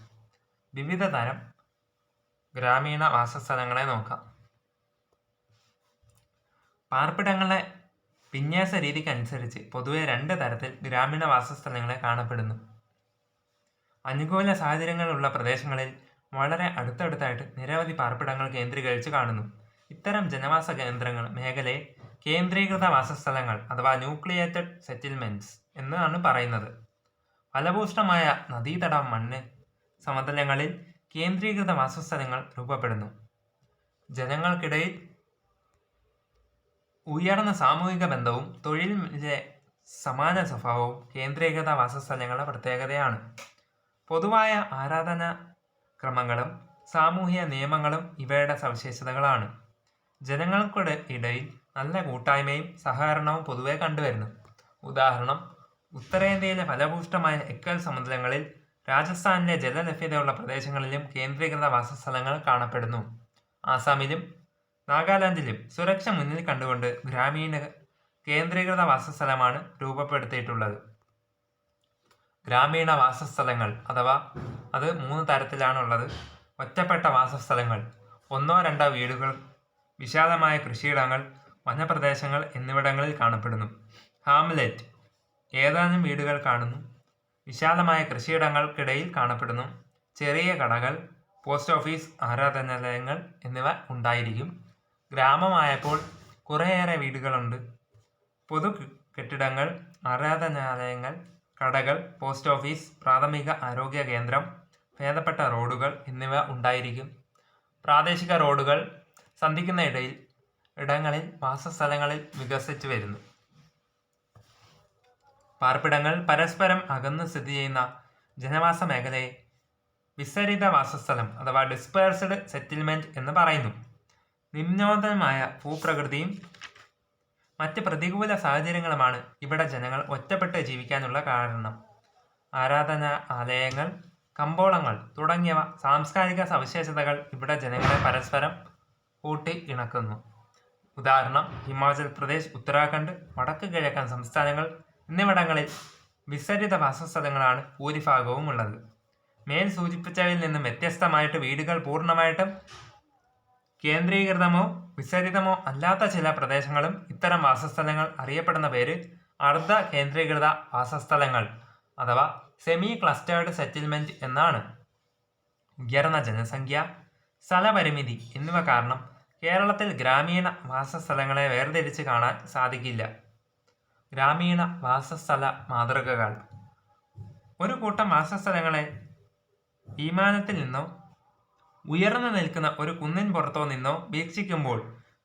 [SPEAKER 1] വിവിധ തരം ഗ്രാമീണ വാസസ്ഥലങ്ങളെ നോക്കാം. പാർപ്പിടങ്ങളെ വിന്യാസ രീതിക്കനുസരിച്ച് പൊതുവെ 2 തരത്തിൽ ഗ്രാമീണ വാസസ്ഥലങ്ങളെ കാണപ്പെടുന്നു. അനുകൂല സാഹചര്യങ്ങളുള്ള പ്രദേശങ്ങളിൽ വളരെ അടുത്തടുത്തായിട്ട് നിരവധി പാർപ്പിടങ്ങൾ കേന്ദ്രീകരിച്ച് കാണുന്നു. ഇത്തരം ജനവാസ കേന്ദ്രങ്ങൾ മേഖലയെ കേന്ദ്രീകൃത വാസസ്ഥലങ്ങൾ അഥവാ ന്യൂക്ലിയേറ്റഡ് സെറ്റിൽമെന്റ്സ് എന്നാണ് പറയുന്നത്. ഫലഭൂഷ്ടമായ നദീതട മണ്ണ് സമതലങ്ങളിൽ കേന്ദ്രീകൃത വാസസ്ഥലങ്ങൾ രൂപപ്പെടുന്നു. ജനങ്ങൾക്കിടയിൽ ഉയർന്ന സാമൂഹിക ബന്ധവും തൊഴിലിലെ സമാന സ്വഭാവവും കേന്ദ്രീകൃത വാസസ്ഥലങ്ങളുടെ പ്രത്യേകതയാണ്. പൊതുവായ ആരാധനാ ക്രമങ്ങളും സാമൂഹിക നിയമങ്ങളും ഇവയുടെ സവിശേഷതകളാണ്. ജനങ്ങൾക്കിടയിൽ നല്ല കൂട്ടായ്മയും സഹകരണവും പൊതുവെ കണ്ടുവരുന്നു. ഉദാഹരണം, ഉത്തരേന്ത്യയിലെ ഫലഭൂഷ്ടമായ എക്കൽ സമതലങ്ങളിൽ രാജസ്ഥാനിലെ ജലലഭ്യതയുള്ള പ്രദേശങ്ങളിലും കേന്ദ്രീകൃത വാസസ്ഥലങ്ങൾ കാണപ്പെടുന്നു. ആസാമിലും നാഗാലാൻഡിലും സുരക്ഷ മുന്നിൽ കണ്ടുകൊണ്ട് ഗ്രാമീണ കേന്ദ്രീകൃത വാസസ്ഥലമാണ് രൂപപ്പെടുത്തിയിട്ടുള്ളത്. ഗ്രാമീണ വാസസ്ഥലങ്ങൾ അഥവാ അത് 3 തരത്തിലാണുള്ളത്. ഒറ്റപ്പെട്ട വാസസ്ഥലങ്ങൾ, 1-2 വീടുകൾ, വിശാലമായ കൃഷിയിടങ്ങൾ, വനപ്രദേശങ്ങൾ എന്നിവിടങ്ങളിൽ കാണപ്പെടുന്നു. ഹാംലെറ്റ്, ഏതാനും വീടുകൾ കാണുന്നു. വിശാലമായ കൃഷിയിടങ്ങൾക്കിടയിൽ കാണപ്പെടുന്നു. ചെറിയ കടകൾ, പോസ്റ്റ് ഓഫീസ്, ആരാധനാലയങ്ങൾ എന്നിവ ഉണ്ടായിരിക്കും. ഗ്രാമമായപ്പോൾ കുറേയേറെ വീടുകളുണ്ട്. പൊതു കെട്ടിടങ്ങൾ, ആരാധനാലയങ്ങൾ, കടകൾ, പോസ്റ്റ് ഓഫീസ്, പ്രാഥമിക ആരോഗ്യ കേന്ദ്രം, ഭേദപ്പെട്ട റോഡുകൾ എന്നിവ ഉണ്ടായിരിക്കും. പ്രാദേശിക റോഡുകൾ സന്ധിക്കുന്ന ഇടങ്ങളിൽ വാസസ്ഥലങ്ങളിൽ വികസിച്ചു വരുന്നു. പാർപ്പിടങ്ങൾ പരസ്പരം അകന്ന് സ്ഥിതി ചെയ്യുന്ന ജനവാസ മേഖലയെ വിസരിത വാസസ്ഥലം അഥവാ ഡിസ്പേഴ്സ്ഡ് സെറ്റിൽമെന്റ് എന്ന് പറയുന്നു. നിമ്നോന്നതമായ ഭൂപ്രകൃതിയും മറ്റ് പ്രതികൂല സാഹചര്യങ്ങളുമാണ് ഇവിടെ ജനങ്ങൾ ഒറ്റപ്പെട്ട് ജീവിക്കാനുള്ള കാരണം. ആരാധനാലയങ്ങൾ, കമ്പോളങ്ങൾ തുടങ്ങിയവ സാംസ്കാരിക സവിശേഷതകൾ ഇവിടെ ജനങ്ങളെ പരസ്പരം കൂട്ടി ഇണക്കുന്നു. ഉദാഹരണം, ഹിമാചൽ പ്രദേശ്, ഉത്തരാഖണ്ഡ്, വടക്ക് കിഴക്കൻ സംസ്ഥാനങ്ങൾ എന്നിവിടങ്ങളിൽ വിസരിത വാസസ്ഥലങ്ങളാണ് ഭൂരിഭാഗവും ഉള്ളത്. മേൽ സൂചിപ്പിച്ചവയിൽ നിന്നും വ്യത്യസ്തമായിട്ട് വീടുകൾ പൂർണ്ണമായിട്ടും കേന്ദ്രീകൃതമോ വിസരിതമോ അല്ലാത്ത ചില പ്രദേശങ്ങളും ഇത്തരം വാസസ്ഥലങ്ങൾ അറിയപ്പെടുന്ന പേര് അർദ്ധ കേന്ദ്രീകൃത വാസസ്ഥലങ്ങൾ അഥവാ സെമി ക്ലസ്റ്റേർഡ് സെറ്റിൽമെന്റ് എന്നാണ്. ഉയർന്ന ജനസംഖ്യ, സ്ഥലപരിമിതി എന്നിവ കാരണം കേരളത്തിൽ ഗ്രാമീണ വാസസ്ഥലങ്ങളെ വേർതിരിച്ച് കാണാൻ സാധിക്കില്ല. ഗ്രാമീണ വാസസ്ഥല മാതൃകകൾ. ഒരു കൂട്ടം വാസസ്ഥലങ്ങളെ വിമാനത്തിൽ നിന്നോ ഉയർന്നു നിൽക്കുന്ന ഒരു കുന്നിൻ പുറത്തോ നിന്നോ വീക്ഷിക്കുമ്പോൾ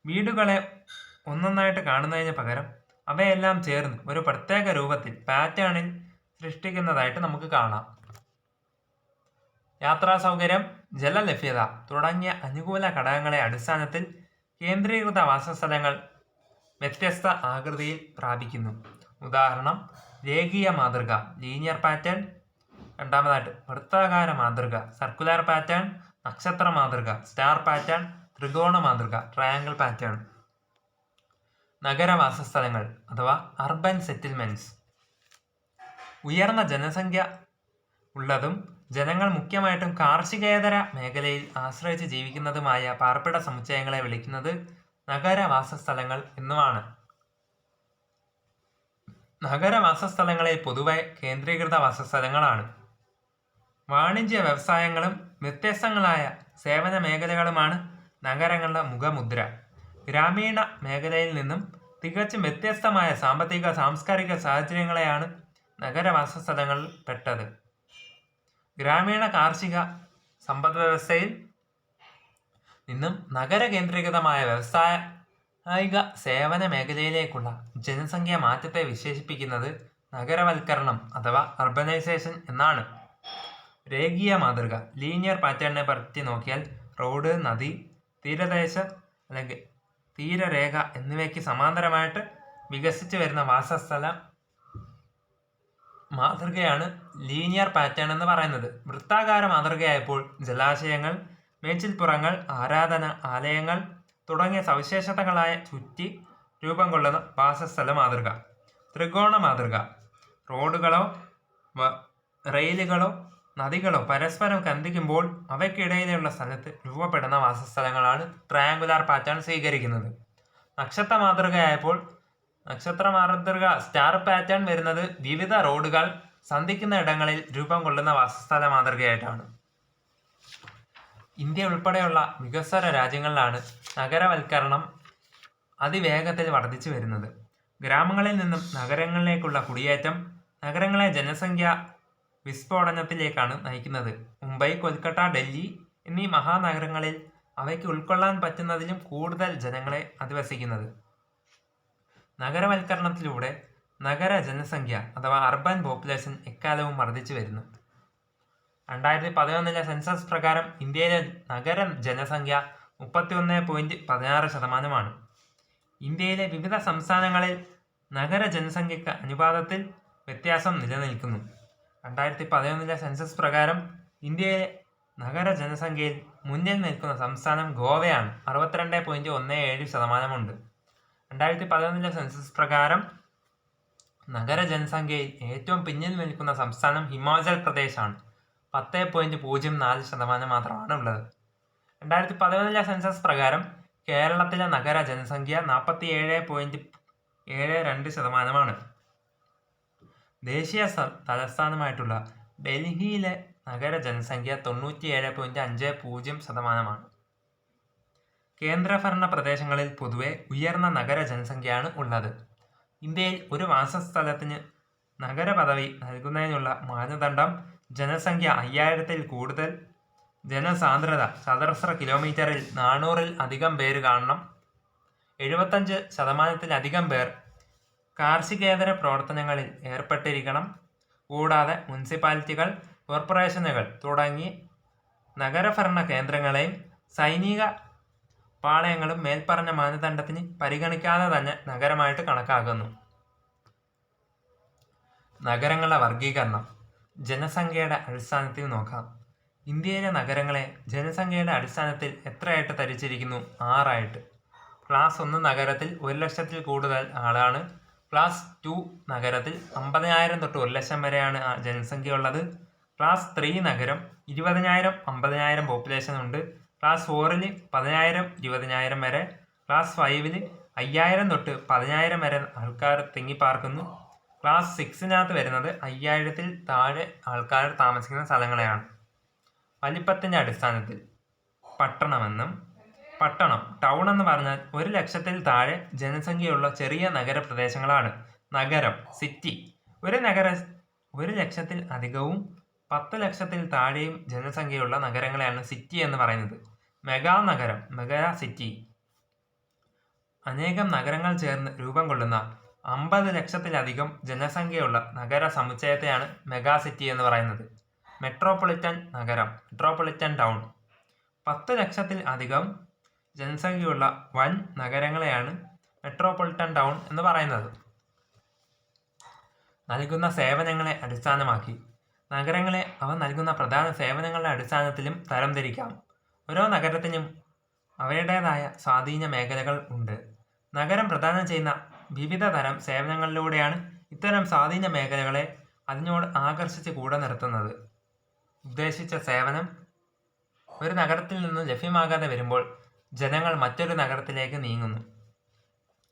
[SPEAKER 1] വീടുകളെ ഒന്നൊന്നായിട്ട് കാണുന്നതിന് പകരം അവയെല്ലാം ചേർന്ന് ഒരു പ്രത്യേക രൂപത്തിൽ പാറ്റേണിൽ സൃഷ്ടിക്കുന്നതായിട്ട് നമുക്ക് കാണാം. യാത്രാ സൗകര്യം, ജലലഭ്യത തുടങ്ങിയ അനുകൂല ഘടകങ്ങളെ അടിസ്ഥാനത്തിൽ കേന്ദ്രീകൃത വാസസ്ഥലങ്ങൾ വ്യത്യസ്ത ആകൃതിയിൽ പ്രാപിക്കുന്നു. ഉദാഹരണം, രേഖീയ മാതൃക ലീനിയർ പാറ്റേൺ, രണ്ടാമതായിട്ട് വൃത്താകാര മാതൃക സർക്കുലർ പാറ്റേൺ, നക്ഷത്ര മാതൃക സ്റ്റാർ പാറ്റേൺ, ത്രികോണ മാതൃക ട്രയാങ്കിൾ പാറ്റേൺ. നഗരവാസസ്ഥലങ്ങൾ അഥവാ അർബൻ സെറ്റിൽമെന്റ്സ്. ഉയർന്ന ജനസംഖ്യ ഉള്ളതും ജനങ്ങൾ മുഖ്യമായിട്ടും കാർഷികേതര മേഖലയിൽ ആശ്രയിച്ച് ജീവിക്കുന്നതുമായ പാർപ്പിട സമുച്ചയങ്ങളെ വിളിക്കുന്നത് നഗരവാസസ്ഥലങ്ങൾ എന്നുമാണ്. നഗരവാസസ്ഥലങ്ങളെ പൊതുവെ കേന്ദ്രീകൃത വാസസ്ഥലങ്ങളാണ്. വാണിജ്യ വ്യവസായങ്ങളും വ്യത്യസ്തങ്ങളായ സേവന മേഖലകളുമാണ് നഗരങ്ങളുടെ മുഖമുദ്ര. ഗ്രാമീണ മേഖലയിൽ നിന്നും തികച്ചും വ്യത്യസ്തമായ സാമ്പത്തിക സാംസ്കാരിക സാഹചര്യങ്ങളെയാണ് നഗരവാസസ്ഥലങ്ങളിൽ പെട്ടത്. ഗ്രാമീണ കാർഷിക സമ്പദ് വ്യവസ്ഥയിൽ നിന്നും നഗര കേന്ദ്രീകൃതമായ വ്യവസായിക സേവന മേഖലയിലേക്കുള്ള ജനസംഖ്യാ മാറ്റത്തെ വിശേഷിപ്പിക്കുന്നത് നഗരവൽക്കരണം അഥവാ അർബനൈസേഷൻ എന്നാണ്. രേഖീയ മാതൃക ലീനിയർ പാറ്റേണിനെ പറ്റി നോക്കിയാൽ റോഡ്, നദി, തീരദേശ അല്ലെങ്കിൽ തീരരേഖ എന്നിവയ്ക്ക് സമാന്തരമായിട്ട് വികസിച്ചു വരുന്ന വാസസ്ഥല മാതൃകയാണ് ലീനിയർ പാറ്റേൺ എന്ന് പറയുന്നത്. വൃത്താകാര മാതൃകയായപ്പോൾ ജലാശയങ്ങൾ, മേച്ചിൽപ്പുറങ്ങൾ, ആരാധന ആലയങ്ങൾ തുടങ്ങിയ സവിശേഷതകളായ ചുറ്റി രൂപം കൊള്ളുന്ന വാസസ്ഥല മാതൃക. ത്രികോണ മാതൃക റോഡുകളോ റെയിലുകളോ നദികളോ പരസ്പരം കന്ദിക്കുമ്പോൾ അവയ്ക്കിടയിലുള്ള സ്ഥലത്ത് രൂപപ്പെടുന്ന വാസസ്ഥലങ്ങളാണ് ട്രയാങ്കുലാർ പാറ്റേൺ സ്വീകരിക്കുന്നത്. നക്ഷത്ര മാതൃക സ്റ്റാർ പാറ്റേൺ വരുന്നത് വിവിധ റോഡുകൾ സന്ധിക്കുന്ന ഇടങ്ങളിൽ രൂപം കൊള്ളുന്ന വാസസ്ഥല മാതൃകയായിട്ടാണ്. ഇന്ത്യ ഉൾപ്പെടെയുള്ള വികസ്വര രാജ്യങ്ങളിലാണ് നഗരവൽക്കരണം അതിവേഗത്തിൽ വർദ്ധിച്ചു വരുന്നത്. ഗ്രാമങ്ങളിൽ നിന്നും നഗരങ്ങളിലേക്കുള്ള കുടിയേറ്റം നഗരങ്ങളെ ജനസംഖ്യ വിസ്ഫോടനത്തിലേക്കാണ് നയിക്കുന്നത്. മുംബൈ, കൊൽക്കത്ത, ഡൽഹി എന്നീ മഹാനഗരങ്ങളിൽ അവയ്ക്ക് ഉൾക്കൊള്ളാൻ പറ്റുന്നതിലും കൂടുതൽ ജനങ്ങളെ അധിവസിക്കുന്നത്. നഗരവൽക്കരണത്തിലൂടെ നഗര ജനസംഖ്യ അഥവാ അർബൻ പോപ്പുലേഷൻ എക്കാലവും വർദ്ധിച്ചു വരുന്നു. 2011 സെൻസസ് പ്രകാരം ഇന്ത്യയിലെ നഗര ജനസംഖ്യ 31.16%. ഇന്ത്യയിലെ വിവിധ സംസ്ഥാനങ്ങളിൽ നഗര ജനസംഖ്യക്ക് അനുപാതത്തിൽ വ്യത്യാസം നിലനിൽക്കുന്നു. 2011 സെൻസസ് പ്രകാരം ഇന്ത്യയിലെ നഗര ജനസംഖ്യയിൽ മുന്നിൽ നിൽക്കുന്ന സംസ്ഥാനം ഗോവയാണ്. 62.17% ഉണ്ട്. 2011 സെൻസസ് പ്രകാരം നഗര ജനസംഖ്യയിൽ ഏറ്റവും പിന്നിൽ നിൽക്കുന്ന സംസ്ഥാനം ഹിമാചൽ പ്രദേശാണ്. 10.04% മാത്രമാണ് ഉള്ളത്. 2011 സെൻസസ് പ്രകാരം കേരളത്തിലെ നഗര ജനസംഖ്യ 47.72%. ദേശീയ തലസ്ഥാനമായിട്ടുള്ള ഡൽഹിയിലെ നഗര ജനസംഖ്യ 97.50%. കേന്ദ്രഭരണ പ്രദേശങ്ങളിൽ പൊതുവെ ഉയർന്ന നഗര ജനസംഖ്യയാണ് ഉള്ളത്. ഇന്ത്യയിൽ ഒരു വാസസ്ഥലത്തിന് നഗര പദവി നൽകുന്നതിനുള്ള മാനദണ്ഡം ജനസംഖ്യ 5000-ൽ കൂടുതൽ, ജനസാന്ദ്രത ചതുരശ്ര കിലോമീറ്ററിൽ 400-ൽ അധികം പേര് കാണണം, 75%-ലധികം പേർ കാർഷികേതര പ്രവർത്തനങ്ങളിൽ ഏർപ്പെട്ടിരിക്കണം, കൂടാതെ മുനിസിപ്പാലിറ്റികൾ, കോർപ്പറേഷനുകൾ തുടങ്ങി നഗരഭരണ കേന്ദ്രങ്ങളെയും സൈനിക പാളയങ്ങളും മേൽപ്പറഞ്ഞ മാനദണ്ഡത്തിന് പരിഗണിക്കാതെ തന്നെ നഗരമായിട്ട് കണക്കാക്കുന്നു. നഗരങ്ങളുടെ വർഗീകരണം ജനസംഖ്യയുടെ അടിസ്ഥാനത്തിൽ നോക്കാം. ഇന്ത്യയിലെ നഗരങ്ങളെ ജനസംഖ്യയുടെ അടിസ്ഥാനത്തിൽ എത്രയായിട്ട് തരിച്ചിരിക്കുന്നു? 6 ആയിട്ട്. ക്ലാസ് 1 നഗരത്തിൽ 1,00,000-ൽ കൂടുതൽ ആളാണ്. ക്ലാസ് 2 നഗരത്തിൽ 50,000 തൊട്ട് 1,00,000 വരെയാണ് ജനസംഖ്യ ഉള്ളത്. ക്ലാസ് 3 നഗരം 20,000, 50,000 പോപ്പുലേഷൻ ഉണ്ട്. ക്ലാസ് 4-ൽ 10,000, 20,000 വരെ. ക്ലാസ് 5-ൽ 5,000 തൊട്ട് 10,000 വരെ ആൾക്കാർ തിങ്ങിപ്പാർക്കുന്നു. ക്ലാസ് 6-നകത്ത് വരുന്നത് 5,000-ൽ താഴെ ആൾക്കാർ താമസിക്കുന്ന സ്ഥലങ്ങളെയാണ്. വലിപ്പത്തിൻ്റെ അടിസ്ഥാനത്തിൽ പട്ടണം ടൗൺ എന്ന് പറഞ്ഞാൽ 1,00,000-ൽ താഴെ ജനസംഖ്യയുള്ള ചെറിയ നഗരപ്രദേശങ്ങളാണ്. നഗരം സിറ്റി 1,00,000-ൽ അധികവും 10,00,000-ൽ താഴെയും ജനസംഖ്യയുള്ള നഗരങ്ങളെയാണ് സിറ്റി എന്ന് പറയുന്നത്. മെഗാനഗരം മെഗാ സിറ്റി അനേകം നഗരങ്ങൾ ചേർന്ന് രൂപം കൊള്ളുന്ന 50,00,000-ലധികം ജനസംഖ്യയുള്ള നഗര സമുച്ചയത്തെയാണ് മെഗാ സിറ്റി എന്ന് പറയുന്നത്. മെട്രോപൊളിറ്റൻ നഗരം മെട്രോപൊളിറ്റൻ ടൗൺ 10,00,000-ൽ അധികം ജനസംഖ്യയുള്ള വൻ നഗരങ്ങളെയാണ് മെട്രോപൊളിറ്റൻ ടൗൺ എന്ന് പറയുന്നത്. നൽകുന്ന സേവനങ്ങളെ അടിസ്ഥാനമാക്കി നഗരങ്ങളെ അവ നൽകുന്ന പ്രധാന സേവനങ്ങളുടെ അടിസ്ഥാനത്തിലും തരംതിരിക്കാം. ഓരോ നഗരത്തിനും അവയുടേതായ സ്വാധീന മേഖലകൾ ഉണ്ട്. നഗരം പ്രദാനം ചെയ്യുന്ന വിവിധ തരം സേവനങ്ങളിലൂടെയാണ് ഇത്തരം സ്വാധീന മേഖലകളെ അതിനോട് ആകർഷിച്ച് കൂടെ നിർത്തുന്നത്. ഉദ്ദേശിച്ച സേവനം ഒരു നഗരത്തിൽ നിന്നും ലഭ്യമാകാതെ വരുമ്പോൾ ജനങ്ങൾ മറ്റൊരു നഗരത്തിലേക്ക് നീങ്ങുന്നു.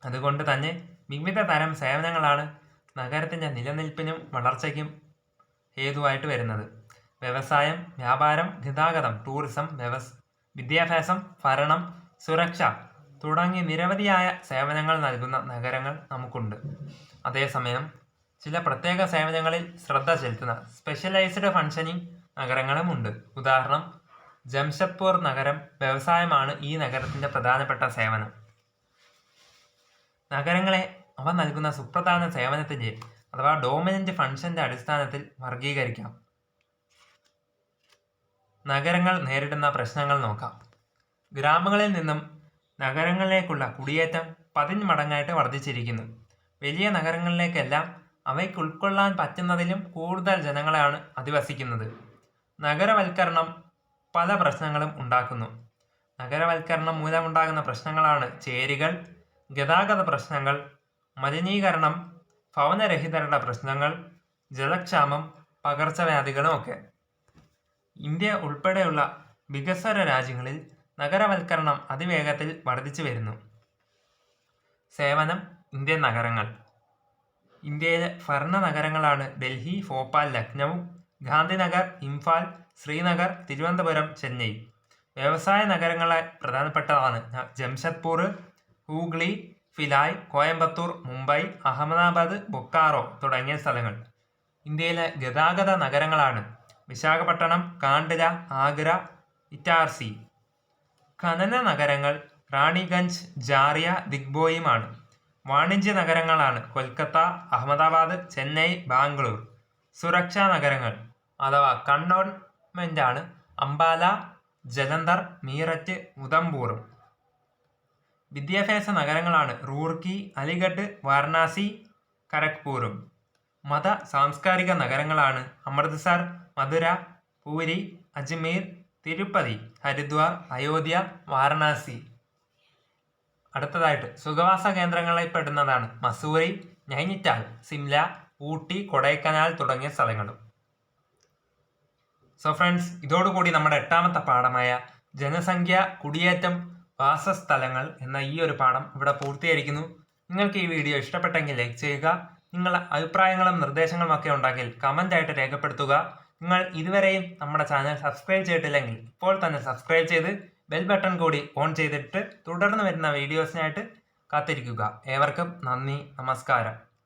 [SPEAKER 1] അതുകൊണ്ട് തന്നെ വിവിധ തരം സേവനങ്ങളാണ് നഗരത്തിൻ്റെ നിലനിൽപ്പിനും വളർച്ചയ്ക്കും ഹേതുവായിട്ട് വരുന്നത്. വ്യവസായം, വ്യാപാരം, ഗതാഗതം, ടൂറിസം, വിദ്യാഭ്യാസം, ഭരണം, സുരക്ഷ തുടങ്ങി നിരവധിയായ സേവനങ്ങൾ നൽകുന്ന നഗരങ്ങൾ നമുക്കുണ്ട്. അതേസമയം ചില പ്രത്യേക സേവനങ്ങളിൽ ശ്രദ്ധ ചെലുത്തുന്ന സ്പെഷ്യലൈസ്ഡ് ഫങ്ഷനിങ് നഗരങ്ങളും ഉണ്ട്. ഉദാഹരണം ജംഷഡ്പൂർ നഗരം. വ്യവസായമാണ് ഈ നഗരത്തിൻ്റെ പ്രധാനപ്പെട്ട സേവനം. നഗരങ്ങളെ അവ നൽകുന്ന സുപ്രധാന സേവനത്തിൻ്റെ അഥവാ ഡോമിനന്റ് ഫങ്ഷന്റെ അടിസ്ഥാനത്തിൽ വർഗീകരിക്കാം. നഗരങ്ങൾ നേരിടുന്ന പ്രശ്നങ്ങൾ നോക്കാം. ഗ്രാമങ്ങളിൽ നിന്നും നഗരങ്ങളിലേക്കുള്ള കുടിയേറ്റം 10 മടങ്ങായിട്ട് വർദ്ധിച്ചിരിക്കുന്നു. വലിയ നഗരങ്ങളിലേക്കെല്ലാം അവയ്ക്ക് ഉൾക്കൊള്ളാൻ പറ്റുന്നതിലും കൂടുതൽ ജനങ്ങളെയാണ് അധിവസിക്കുന്നത്. നഗരവൽക്കരണം പല പ്രശ്നങ്ങളും ഉണ്ടാക്കുന്നു. നഗരവൽക്കരണം മൂലമുണ്ടാകുന്ന പ്രശ്നങ്ങളാണ് ചേരികൾ, ഗതാഗത പ്രശ്നങ്ങൾ, മലിനീകരണം, ഭവനരഹിതരുടെ പ്രശ്നങ്ങൾ, ജലക്ഷാമം, പകർച്ചവ്യാധികളും ഒക്കെ. ഇന്ത്യ ഉൾപ്പെടെയുള്ള വികസ്വര രാജ്യങ്ങളിൽ നഗരവൽക്കരണം അതിവേഗത്തിൽ വർദ്ധിച്ചു വരുന്നു. സേവനം. ഇന്ത്യൻ നഗരങ്ങൾ. ഇന്ത്യയിലെ ഭരണ നഗരങ്ങളാണ് ഡൽഹി, ഭോപ്പാൽ, ലക്നൗ, ഗാന്ധിനഗർ, ഇംഫാൽ, ശ്രീനഗർ, തിരുവനന്തപുരം, ചെന്നൈ. വ്യവസായ നഗരങ്ങളായി പ്രധാനപ്പെട്ടതാണ് ജംഷഡ്പൂർ, ഹൂഗ്ലി, ഭിലായ്, കോയമ്പത്തൂർ, മുംബൈ, അഹമ്മദാബാദ്, ബൊക്കാറോ തുടങ്ങിയ സ്ഥലങ്ങൾ. ഇന്ത്യയിലെ ഗതാഗത നഗരങ്ങളാണ് വിശാഖപട്ടണം, കാണ്ഡല, ആഗ്ര, ഇറ്റാർസി. ഖനന നഗരങ്ങൾ റാണിഗഞ്ച്, ജാറിയ, ദിഗ്ബോയിയുമാണ്. വാണിജ്യ നഗരങ്ങളാണ് കൊൽക്കത്ത, അഹമ്മദാബാദ്, ചെന്നൈ, ബാംഗ്ലൂർ. സുരക്ഷാ നഗരങ്ങൾ അഥവാ കണ്ടോൺമെന്റാണ് അംബാല, ജലന്ധർ, മീററ്റ്, ഉധംപൂറും. വിദ്യാഭ്യാസ നഗരങ്ങളാണ് റൂർക്കി, അലിഗഡ്, വാരണാസി, ഖരഗ്പൂറും. മത സാംസ്കാരിക നഗരങ്ങളാണ് അമൃത്സർ, മധുര, പൂരി, അജ്മീർ, തിരുപ്പതി, ഹരിദ്വാർ, അയോധ്യ, വാരണാസി. അടുത്തതായിട്ട് സുഖവാസ കേന്ദ്രങ്ങളിൽ പെടുന്നതാണ് മസൂറി, നൈനിറ്റാൽ, സിംല, ഊട്ടി, കൊടൈക്കനാൽ തുടങ്ങിയ സ്ഥലങ്ങളും. സോ ഫ്രണ്ട്സ്, ഇതോടുകൂടി നമ്മുടെ 8ാമത്തെ പാഠമായ ജനസംഖ്യ, കുടിയേറ്റം, വാസസ്ഥലങ്ങൾ എന്ന ഈ ഒരു പാഠം ഇവിടെ പൂർത്തീകരിക്കുന്നു. നിങ്ങൾക്ക് ഈ വീഡിയോ ഇഷ്ടപ്പെട്ടെങ്കിൽ ലൈക്ക് ചെയ്യുക. നിങ്ങളുടെ അഭിപ്രായങ്ങളും നിർദ്ദേശങ്ങളും ഒക്കെ ഉണ്ടെങ്കിൽ കമൻ്റ് ആയിട്ട് രേഖപ്പെടുത്തുക. നിങ്ങൾ ഇതുവരെയും നമ്മുടെ ചാനൽ സബ്സ്ക്രൈബ് ചെയ്തിട്ടില്ലെങ്കിൽ ഇപ്പോൾ തന്നെ സബ്സ്ക്രൈബ് ചെയ്ത് ബെൽ ബട്ടൺ കൂടി ഓൺ ചെയ്തിട്ട് തുടർന്ന് വരുന്ന വീഡിയോസിനായിട്ട് കാത്തിരിക്കുക. ഏവർക്കും നന്ദി, നമസ്കാരം.